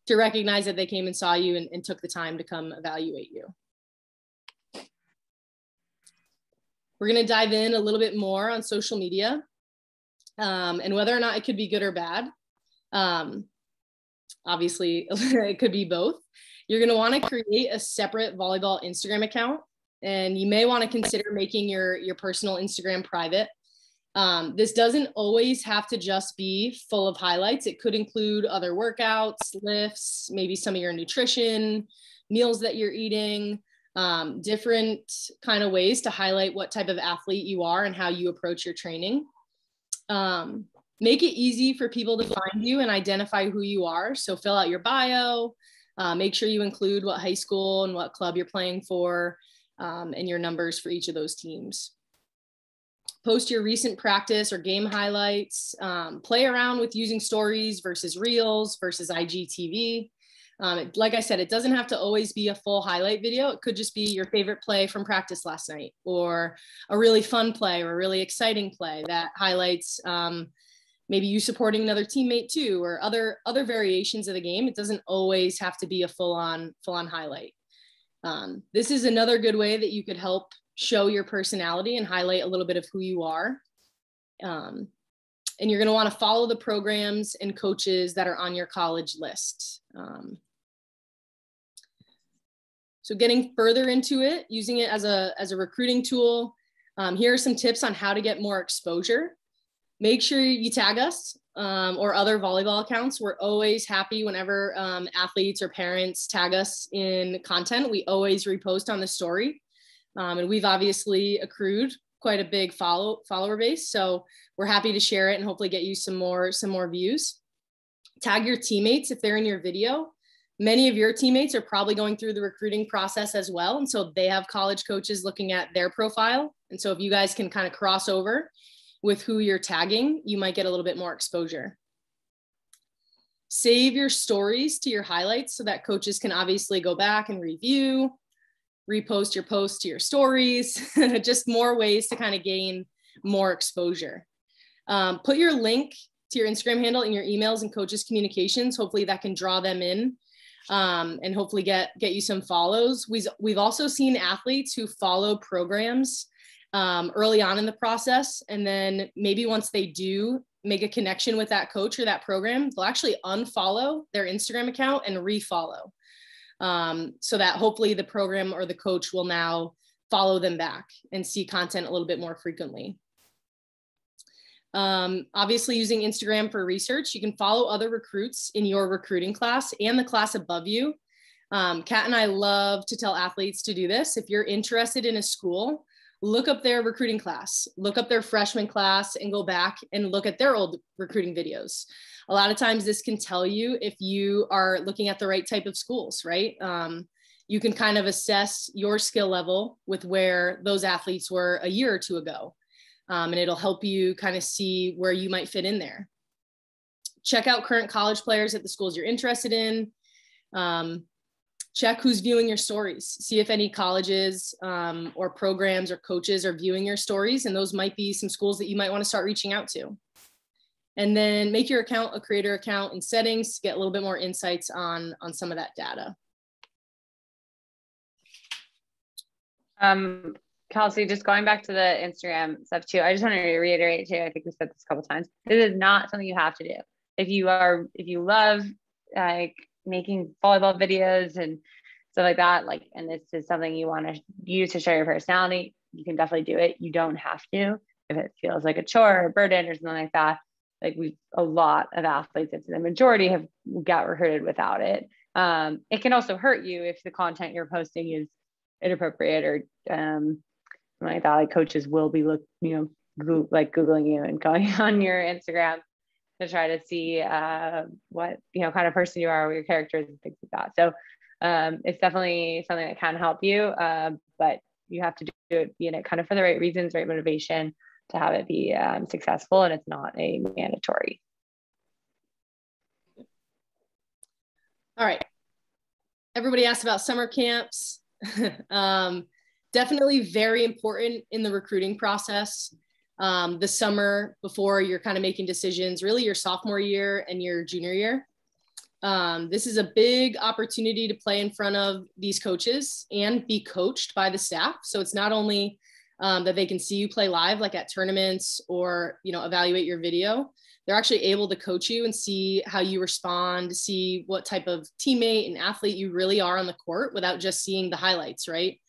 recognize that they came and saw you and took the time to come evaluate you. We're going to dive in a little bit more on social media, and whether or not it could be good or bad. Obviously, it could be both. You're going to want to create a separate volleyball Instagram account, and you may want to consider making your personal Instagram private. This doesn't always have to just be full of highlights. It could include other workouts, lifts, maybe some of your nutrition, meals that you're eating, different kind of ways to highlight what type of athlete you are and how you approach your training. Make it easy for people to find you and identify who you are. So fill out your bio, make sure you include what high school and what club you're playing for, and your numbers for each of those teams. Post your recent practice or game highlights. Play around with using stories versus reels versus IGTV. Like I said, it doesn't have to always be a full highlight video. It could just be your favorite play from practice last night, or a really fun play or a really exciting play that highlights maybe you supporting another teammate too, or other variations of the game. It doesn't always have to be a full-on highlight. This is another good way that you could help show your personality and highlight a little bit of who you are. And you're going to want to follow the programs and coaches that are on your college list. So getting further into it, using it as a recruiting tool, here are some tips on how to get more exposure. Make sure you tag us or other volleyball accounts. We're always happy whenever athletes or parents tag us in content. We always repost on the story. And we've obviously accrued quite a big follower base. So we're happy to share it and hopefully get you some more views. Tag your teammates if they're in your video. Many of your teammates are probably going through the recruiting process as well. And so they have college coaches looking at their profile. And so if you guys can kind of cross over with who you're tagging, you might get a little bit more exposure. Save your stories to your highlights so that coaches can obviously go back and review, repost your posts to your stories, just more ways to kind of gain more exposure. Put your link to your Instagram handle in your emails and coaches' communications. Hopefully that can draw them in and hopefully get you some follows. We've also seen athletes who follow programs early on in the process, and then maybe once they do make a connection with that coach or that program, they'll actually unfollow their Instagram account and refollow, so that hopefully the program or the coach will now follow them back and see content a little bit more frequently. Obviously, using Instagram for research, you can follow other recruits in your recruiting class and the class above you. Kat and I love to tell athletes to do this. If you're interested in a school, look up their recruiting class, look up their freshman class, and go back and look at their old recruiting videos. A lot of times this can tell you if you are looking at the right type of schools, right? You can kind of assess your skill level with where those athletes were a year or two ago. And it'll help you kind of see where you might fit in there. Check out current college players at the schools you're interested in. Check who's viewing your stories. See if any colleges or programs or coaches are viewing your stories, and those might be some schools that you might want to start reaching out to. And then make your account a creator account in settings to get a little bit more insights on some of that data.
Kelsey, just going back to the Instagram stuff too, I just wanted to reiterate too, I think we said this a couple of times, this is not something you have to do. If you love like making volleyball videos and stuff like that, like, and this is something you want to use to show your personality, you can definitely do it. You don't have to. If it feels like a chore or a burden or something like that, like a lot of athletes, if the majority have got recruited without it. It can also hurt you if the content you're posting is inappropriate or something like that. Like coaches will be Googling you and going on your Instagram to try to see what kind of person you are, what your character is, and things like that. So it's definitely something that can help you, but you have to do it, kind of for the right reasons, right motivation to have it be successful, and it's not a mandatory.
All right. Everybody asked about summer camps. Definitely very important in the recruiting process. The summer before you're kind of making decisions, really your sophomore year and your junior year. This is a big opportunity to play in front of these coaches and be coached by the staff. So it's not only that they can see you play live, like at tournaments or, evaluate your video. They're actually able to coach you and see how you respond, see what type of teammate and athlete you really are on the court without just seeing the highlights, right?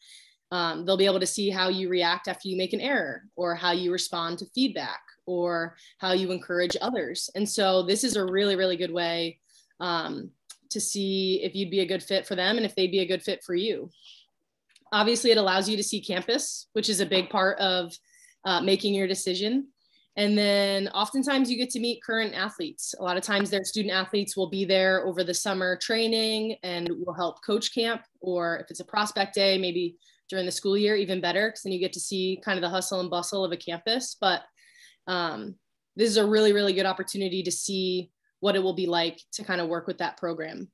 They'll be able to see how you react after you make an error, or how you respond to feedback, or how you encourage others. And so this is a really, really good way to see if you'd be a good fit for them and if they'd be a good fit for you. Obviously, it allows you to see campus, which is a big part of making your decision. And then oftentimes you get to meet current athletes. A lot of times their student athletes will be there over the summer training and will help coach camp, or if it's a prospect day, maybe during the school year, even better, because then you get to see kind of the hustle and bustle of a campus. But this is a really, really good opportunity to see what it will be like to kind of work with that program.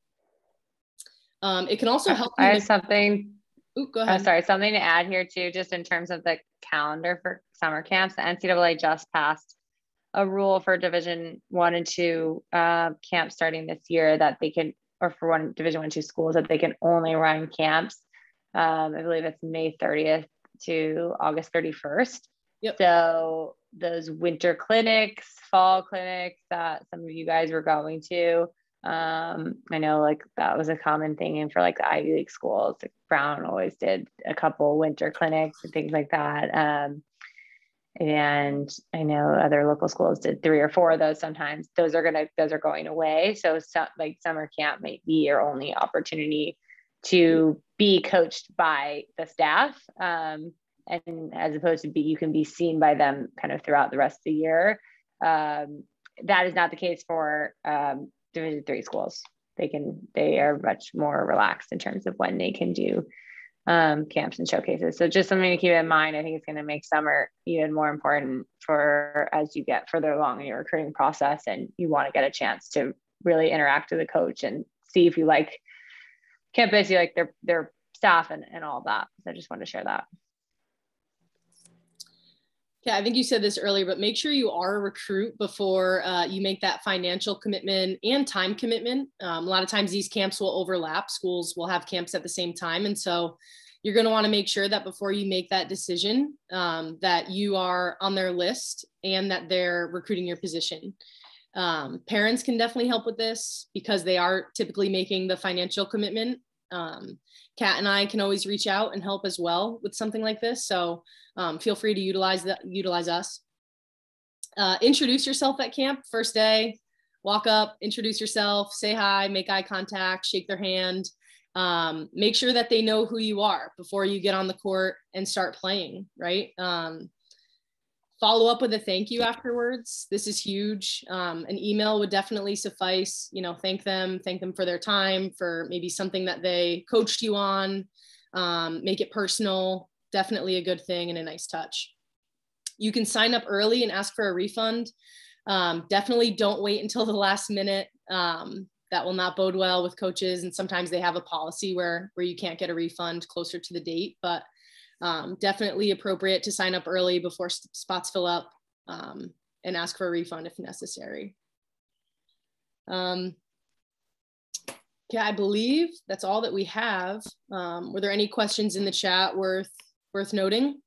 It can also help you.
I have something.
Ooh, go ahead.
Sorry, something to add here too, just in terms of the calendar for summer camps. The NCAA just passed a rule for Division 1 and 2 camps starting this year that they can, or for Division 1 and 2 schools, that they can only run camps. I believe it's May 30th to August 31st.
Yep.
So those winter clinics, fall clinics that some of you guys were going to, I know like that was a common thing. And for like the Ivy League schools, like Brown always did a couple winter clinics and things like that. And I know other local schools did 3 or 4 of those sometimes. Those are going away. So like summer camp might be your only opportunity to be coached by the staff. And as opposed to you can be seen by them kind of throughout the rest of the year. That is not the case for Division 3 schools. They are much more relaxed in terms of when they can do camps and showcases. So just something to keep in mind. I think it's going to make summer even more important for as you get further along in your recruiting process and you want to get a chance to really interact with the coach and see if you like campus, you like their staff and all of that. So I just wanted to share that.
Yeah, I think you said this earlier, but make sure you are a recruit before you make that financial commitment and time commitment. A lot of times these camps will overlap. Schools will have camps at the same time. And so you're going to want to make sure that before you make that decision, that you are on their list and that they're recruiting your position. Parents can definitely help with this because they are typically making the financial commitment. Kat and I can always reach out and help as well with something like this. So feel free to utilize us. Introduce yourself at camp first day, walk up, introduce yourself, say hi, make eye contact, shake their hand. Make sure that they know who you are before you get on the court and start playing, right? Follow up with a thank you afterwards. This is huge. An email would definitely suffice, thank them for their time, for maybe something that they coached you on, make it personal. Definitely a good thing and a nice touch. You can sign up early and ask for a refund. Definitely don't wait until the last minute. That will not bode well with coaches. And sometimes they have a policy where you can't get a refund closer to the date, but definitely appropriate to sign up early before spots fill up, and ask for a refund if necessary. Yeah, I believe that's all that we have. Were there any questions in the chat worth noting?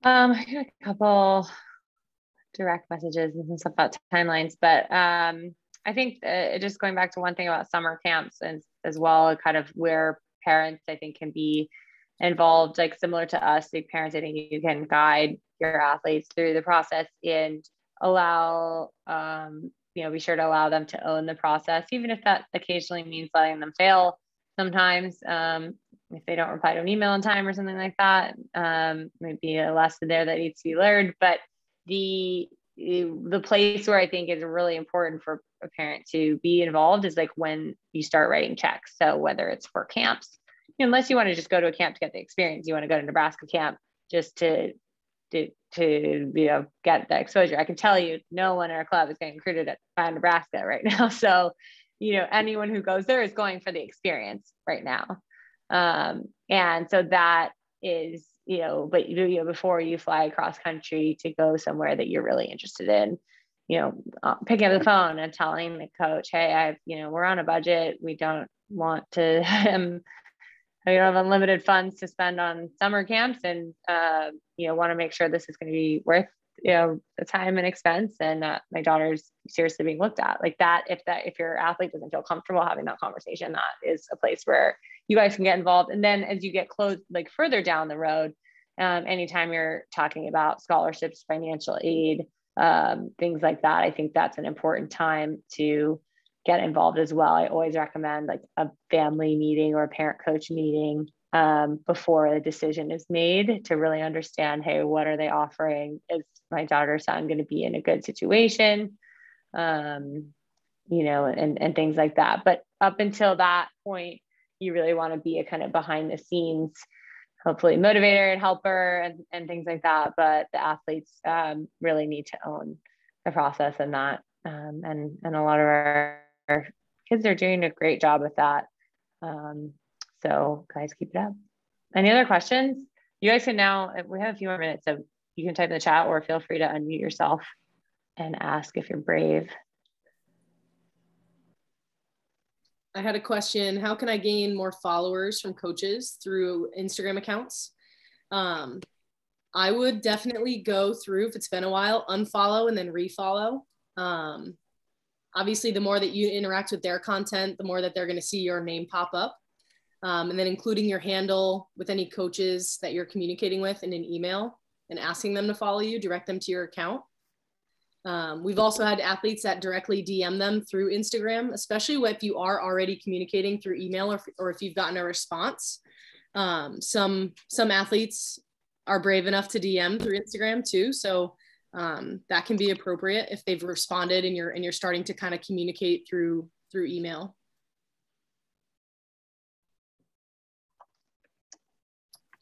I got a couple direct messages and some stuff about timelines, but I think just going back to one thing about summer camps and as well, kind of where parents, I think, can be involved, like similar to us, like parents, I think you can guide your athletes through the process and allow, be sure to allow them to own the process, even if that occasionally means letting them fail sometimes. If they don't reply to an email in time or something like that, maybe a lesson there that needs to be learned. But the place where I think is really important for a parent to be involved is like when you start writing checks. So whether it's for camps, unless you want to just go to a camp to get the experience, you want to go to Nebraska camp just to get the exposure. I can tell you, no one in our club is getting recruited by Nebraska right now. So, anyone who goes there is going for the experience right now. And so that is, but before you fly across country to go somewhere that you're really interested in, picking up the phone and telling the coach, hey, we're on a budget. We don't want to, we don't have unlimited funds to spend on summer camps and, want to make sure this is going to be worth, the time and expense. And my daughter's seriously being looked at like that. If your athlete doesn't feel comfortable having that conversation, that is a place where you guys can get involved. And then as you get close, like further down the road, anytime you're talking about scholarships, financial aid, things like that, I think that's an important time to get involved as well. I always recommend like a family meeting or a parent coach meeting before the decision is made to really understand, hey, what are they offering? Is my daughter or son going to be in a good situation? And things like that. But up until that point, you really want to be a kind of behind the scenes, hopefully motivator and helper and things like that. But the athletes really need to own the process and that. And a lot of our kids are doing a great job with that. So guys, keep it up. Any other questions? You guys can now, we have a few more minutes, so you can type in the chat or feel free to unmute yourself and ask if you're brave.
I had a question. How can I gain more followers from coaches through Instagram accounts? I would definitely go through, if it's been a while, unfollow and then refollow. Obviously, the more that you interact with their content, the more that they're going to see your name pop up. And then including your handle with any coaches that you're communicating with in an email and asking them to follow you, direct them to your account. We've also had athletes that directly DM them through Instagram, especially if you are already communicating through email or if you've gotten a response. Some athletes are brave enough to DM through Instagram too. So that can be appropriate if they've responded and you're starting to kind of communicate through email.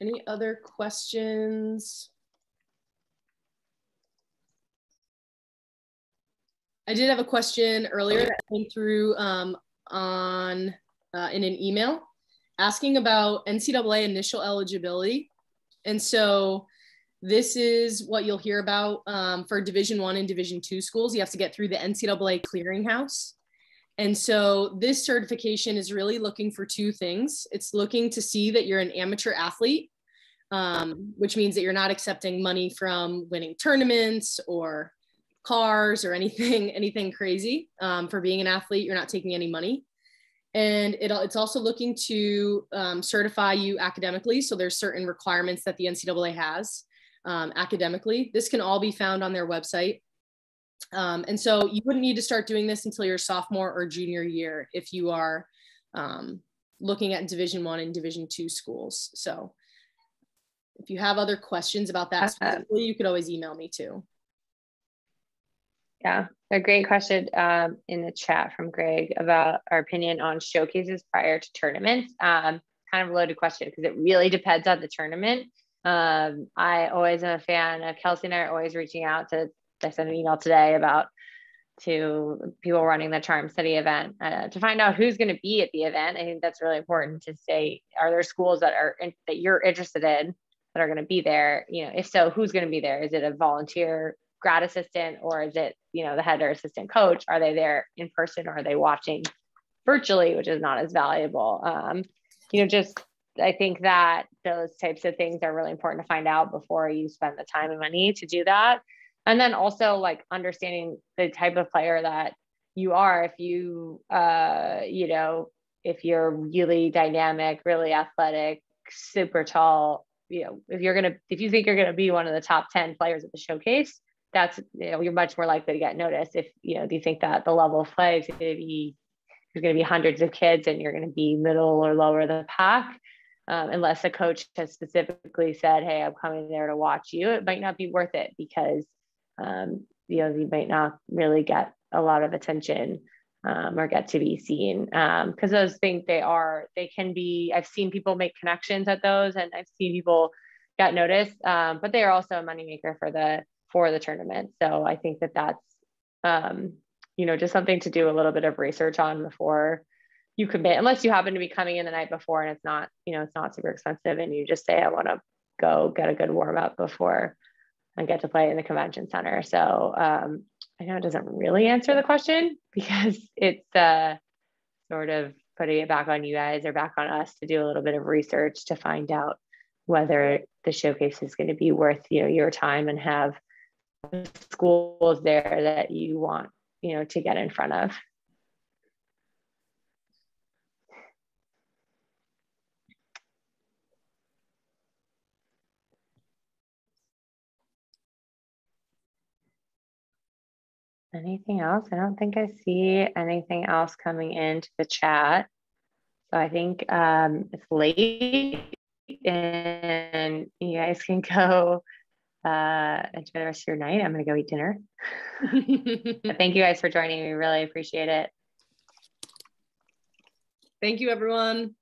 Any other questions? I did have a question earlier that came through in an email asking about NCAA initial eligibility And so this is what you'll hear about for Division I and Division II schools. You have to get through the NCAA clearinghouse. And so this certification is really looking for two things. It's looking to see that you're an amateur athlete, which means that you're not accepting money from winning tournaments or cars or anything crazy. For being an athlete, you're not taking any money. And it's also looking to certify you academically. So there's certain requirements that the NCAA has academically. This can all be found on their website. And so you wouldn't need to start doing this until your sophomore or junior year if you are looking at Division I and Division II schools. So if you have other questions about that specifically, you could always email me too.
Yeah, a great question in the chat from Greg about our opinion on showcases prior to tournaments. Kind of a loaded question because it really depends on the tournament. I always am a fan of Kelsey and I are always reaching out to, I sent an email today to people running the Charm City event to find out who's going to be at the event. I think that's really important to say, are there schools that that you're interested in that are going to be there? You know, if so, who's going to be there? Is it a volunteer grad assistant, or is it, you know, the head or assistant coach? Are they there in person, or are they watching virtually, which is not as valuable? You know, just, I think that those types of things are really important to find out before you spend the time and money to do that. And then also like understanding the type of player that you are. If you, you know, if you're really dynamic, really athletic, super tall, you know, if you think you're going to be one of the top 10 players at the showcase, that's, you know, you're much more likely to get noticed. If, you know, do you think that the level of play is going to be, there's going to be hundreds of kids and you're going to be middle or lower the pack, unless a coach has specifically said, hey, I'm coming there to watch you, it might not be worth it because, you know, you might not really get a lot of attention or get to be seen. Because those things, they can be, I've seen people make connections at those and I've seen people get noticed, but they are also a moneymaker for the tournament. So I think that that's, you know, just something to do a little bit of research on before you commit, unless you happen to be coming in the night before and it's not, you know, it's not super expensive and you just say, I want to go get a good warm up before I get to play in the convention center. So I know it doesn't really answer the question because it's sort of putting it back on you guys or back on us to do a little bit of research to find out whether the showcase is going to be worth, you know, your time and have schools there that you want, you know, to get in front of. Anything else? I don't think I see anything else coming into the chat. So I think it's late and you guys can go enjoy the rest of your night. I'm going to go eat dinner. But thank you guys for joining. We really appreciate it.
Thank you, everyone.